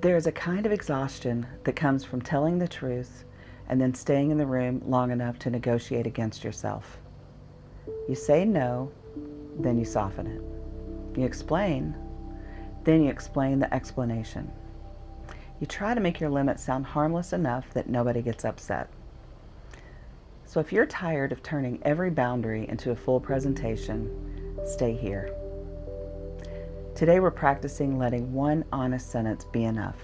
There is a kind of exhaustion that comes from telling the truth and then staying in the room long enough to negotiate against yourself. You say no, then you soften it. You explain, then you explain the explanation. You try to make your limits sound harmless enough that nobody gets upset. So if you're tired of turning every boundary into a full presentation, stay here. Today we're practicing letting one honest sentence be enough.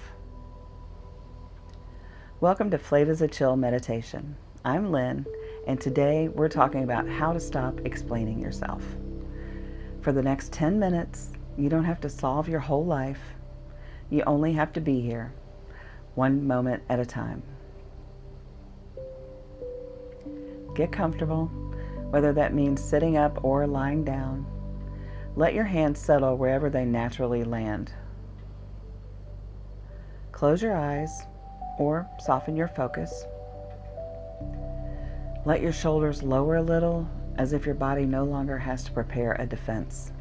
Welcome to Flavas a Chill Meditation. I'm Lynn, and today we're talking about how to stop explaining yourself. For the next 10 minutes, you don't have to solve your whole life. You only have to be here, one moment at a time. Get comfortable, whether that means sitting up or lying down. Let your hands settle wherever they naturally land. Close your eyes or soften your focus. Let your shoulders lower a little, as if your body no longer has to prepare a defense.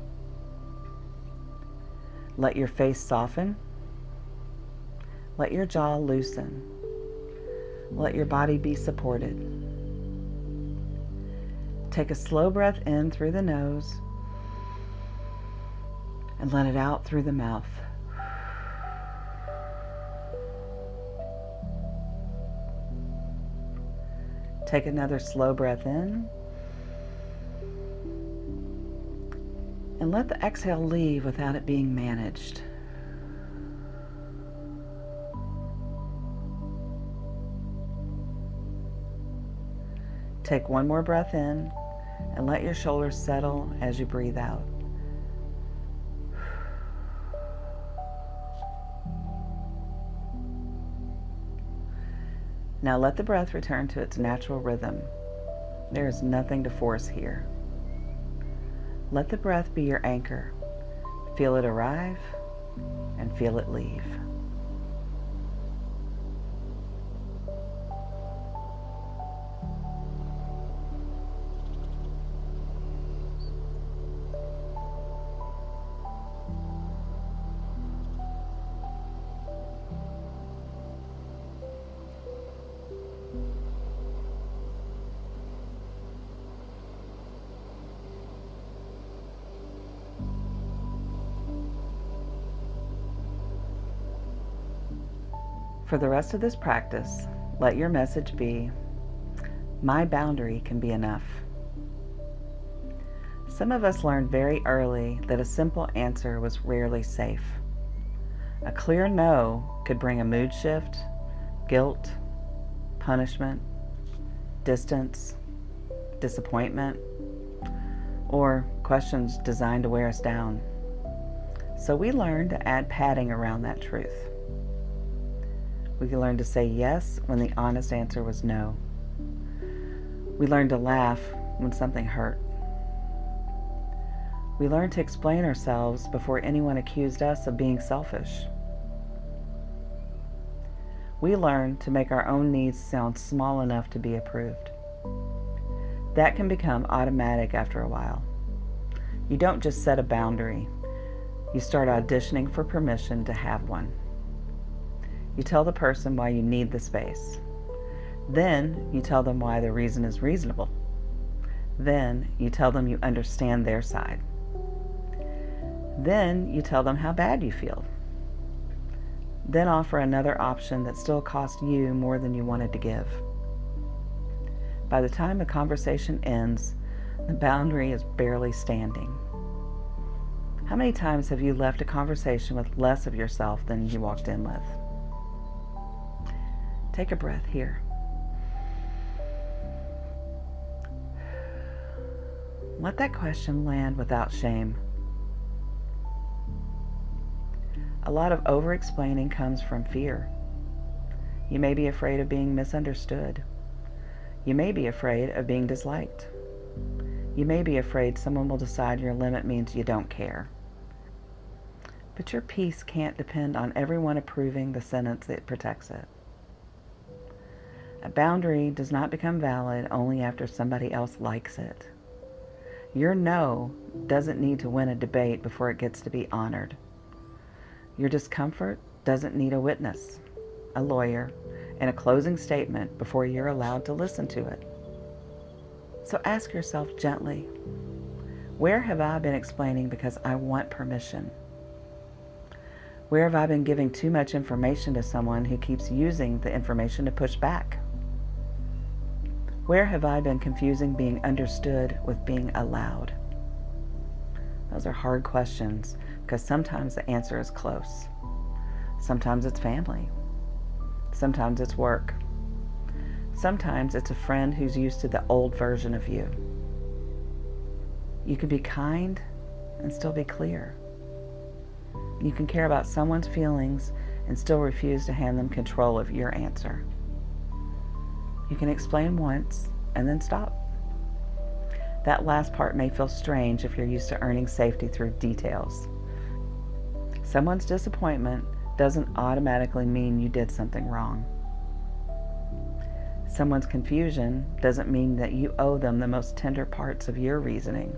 Let your face soften. Let your jaw loosen. Let your body be supported. Take a slow breath in through the nose and let it out through the mouth. Take another slow breath in and let the exhale leave without it being managed. Take one more breath in and let your shoulders settle as you breathe out. Now let the breath return to its natural rhythm. There is nothing to force here. Let the breath be your anchor. Feel it arrive and feel it leave. For the rest of this practice, let your message be, my boundary can be enough. Some of us learned very early that a simple answer was rarely safe. A clear no could bring a mood shift, guilt, punishment, distance, disappointment, or questions designed to wear us down. So we learned to add padding around that truth. We learned to say yes when the honest answer was no. We learned to laugh when something hurt. We learned to explain ourselves before anyone accused us of being selfish. We learned to make our own needs sound small enough to be approved. That can become automatic after a while. You don't just set a boundary. You start auditioning for permission to have one. You tell the person why you need the space. Then you tell them why the reason is reasonable. Then you tell them you understand their side. Then you tell them how bad you feel. Then offer another option that still costs you more than you wanted to give. By the time the conversation ends, the boundary is barely standing. How many times have you left a conversation with less of yourself than you walked in with? Take a breath here. Let that question land without shame. A lot of over-explaining comes from fear. You may be afraid of being misunderstood. You may be afraid of being disliked. You may be afraid someone will decide your limit means you don't care. But your peace can't depend on everyone approving the sentence that protects it. A boundary does not become valid only after somebody else likes it. Your no doesn't need to win a debate before it gets to be honored. Your discomfort doesn't need a witness, a lawyer, and a closing statement before you're allowed to listen to it. So ask yourself gently, where have I been explaining because I want permission? Where have I been giving too much information to someone who keeps using the information to push back? Where have I been confusing being understood with being allowed? Those are hard questions because sometimes the answer is close. Sometimes it's family. Sometimes it's work. Sometimes it's a friend who's used to the old version of you. You can be kind and still be clear. You can care about someone's feelings and still refuse to hand them control of your answer. You can explain once and then stop. That last part may feel strange if you're used to earning safety through details. Someone's disappointment doesn't automatically mean you did something wrong. Someone's confusion doesn't mean that you owe them the most tender parts of your reasoning.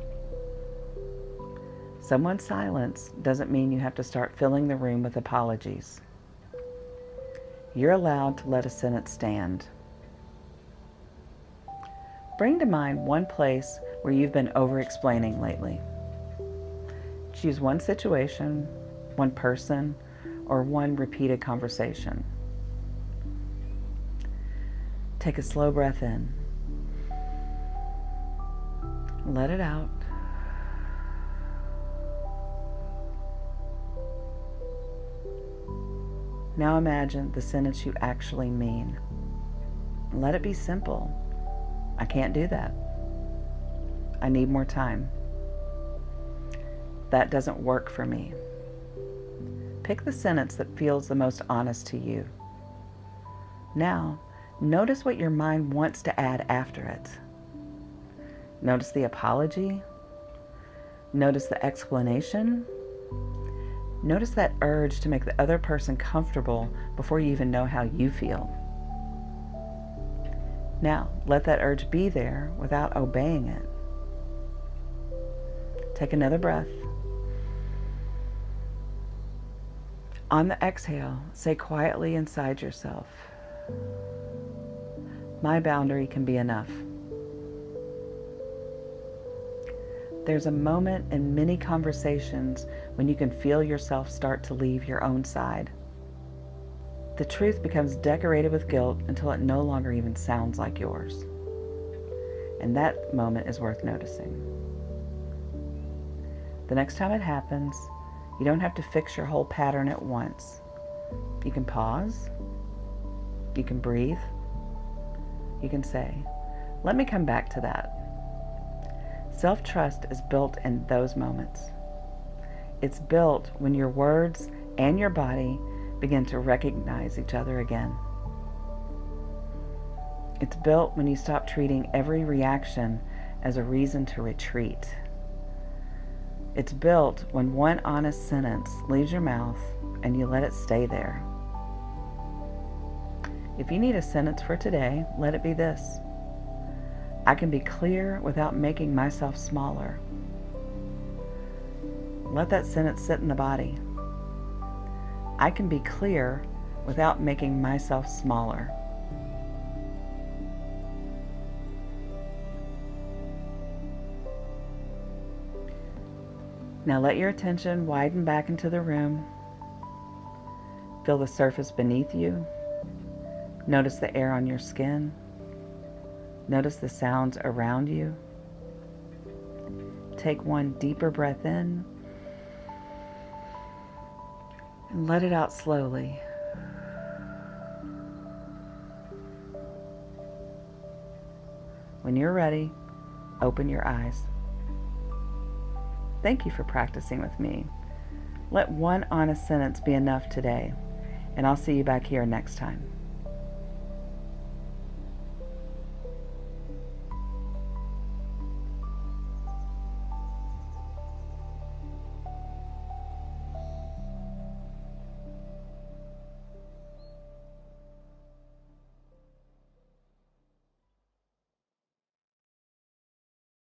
Someone's silence doesn't mean you have to start filling the room with apologies. You're allowed to let a sentence stand. Bring to mind one place where you've been over-explaining lately. Choose one situation, one person, or one repeated conversation. Take a slow breath in. Let it out. Now imagine the sentence you actually mean. Let it be simple. I can't do that. I need more time. That doesn't work for me. Pick the sentence that feels the most honest to you. Now, notice what your mind wants to add after it. Notice the apology. Notice the explanation. Notice that urge to make the other person comfortable before you even know how you feel. Now, let that urge be there without obeying it. Take another breath. On the exhale, say quietly inside yourself, my boundary can be enough. There's a moment in many conversations when you can feel yourself start to leave your own side. The truth becomes decorated with guilt until it no longer even sounds like yours. And that moment is worth noticing. The next time it happens, you don't have to fix your whole pattern at once. You can pause. You can breathe. You can say, let me come back to that. Self-trust is built in those moments. It's built when your words and your body begin to recognize each other again. It's built when you stop treating every reaction as a reason to retreat. It's built when one honest sentence leaves your mouth and you let it stay there. If you need a sentence for today, let it be this. I can be clear without making myself smaller. Let that sentence sit in the body. I can be clear without making myself smaller. Now let your attention widen back into the room. Feel the surface beneath you. Notice the air on your skin. Notice the sounds around you. Take one deeper breath in and let it out slowly. When you're ready, open your eyes. Thank you for practicing with me. Let one honest sentence be enough today, and I'll see you back here next time.